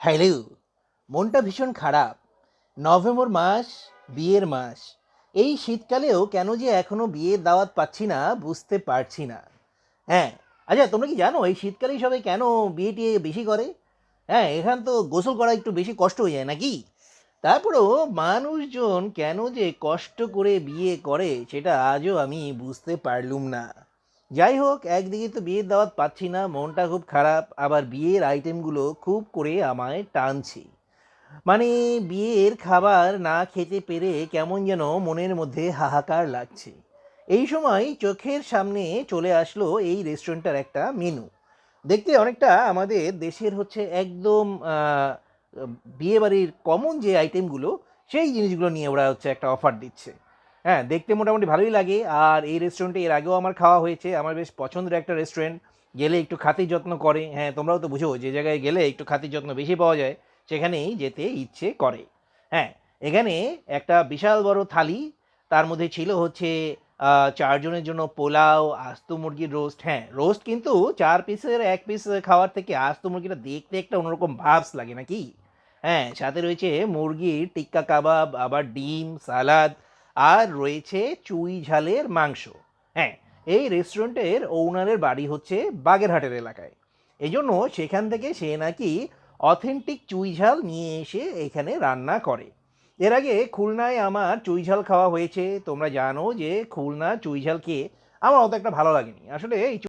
Hello, মনটা ভীষণ খারাপ। নভেম্বর মাস, বিয়ের মাস। এই শীতকালেও কেন যে এখনো বিয়ের দাওয়াত পাচ্ছি না বুঝতে পারছি না। হ্যাঁ, আচ্ছা তোমরা কি জানো এই শীতকালেই সবাই কেন বিয়ে টিয়ে বেশি করে? হ্যাঁ, এখান তো গোসল করা একটু বেশি কষ্ট হয়ে যায় নাকি? তারপরেও মানুষজন কেন যে কষ্ট করে বিয়ে করে সেটা আজও আমি বুঝতে পারলুম না। যাই হোক, একদিকে তো বিয়ের দাওয়াত পাচ্ছি না, মনটা খুব খারাপ, আবার বিয়ের আইটেমগুলো খুব করে আমায় টানছে। মানে বিয়ের খাবার না খেতে পেরে কেমন যেন মনের মধ্যে হাহাকার লাগছে। এই সময় চোখের সামনে চলে আসলো এই রেস্টুরেন্টটার একটা মেনু। দেখতে অনেকটা আমাদের দেশের হচ্ছে একদম বিয়ে বাড়ির কমন যে আইটেমগুলো, সেই জিনিসগুলো নিয়ে ওরা হচ্ছে একটা অফার দিচ্ছে। হ্যাঁ, দেখতে মোটামুটি ভালোই লাগে। আর এই রেস্টুরেন্টে এর আগেও আমার খাওয়া হয়েছে, আমার বেশ পছন্দের একটা রেস্টুরেন্ট। গেলে একটু খাতির যত্ন করে। হ্যাঁ, তোমরাও তো বুঝো যে জায়গায় গেলে একটু খাতির যত্ন বেশি পাওয়া যায় সেখানেই যেতে ইচ্ছে করে। হ্যাঁ, এখানে একটা বিশাল বড় থালি, তার মধ্যে ছিল হচ্ছে ৪ জনের জন্য পোলাও, আস্ত মুরগির রোস্ট। হ্যাঁ, রোস্ট কিন্তু ৪ পিসের ১ পিস খাওয়ার থেকে আস্ত মুরগিটা দেখতে একটা অন্যরকম ভাবস লাগে নাকি? হ্যাঁ, সাথে রয়েছে মুরগির টিক্কা কাবাব, আবার ডিম, সালাদ, আর রয়েছে চুই ঝালের মাংস। হ্যাঁ, এই রেস্টুরেন্টের ওনারের বাড়ি হচ্ছে বাগেরহাটের এলাকায়। এজন্য সেখান থেকে সে নাকি অথেন্টিক চুই ঝাল নিয়ে এসে এখানে রান্না করে। এর আগে খুলনায় আমার চুই ঝাল খাওয়া হয়েছে। তোমরা জানো যে খুলনা চুই ঝাল খেয়ে আমার অত একটা ভালো লাগেনি আসলে। এই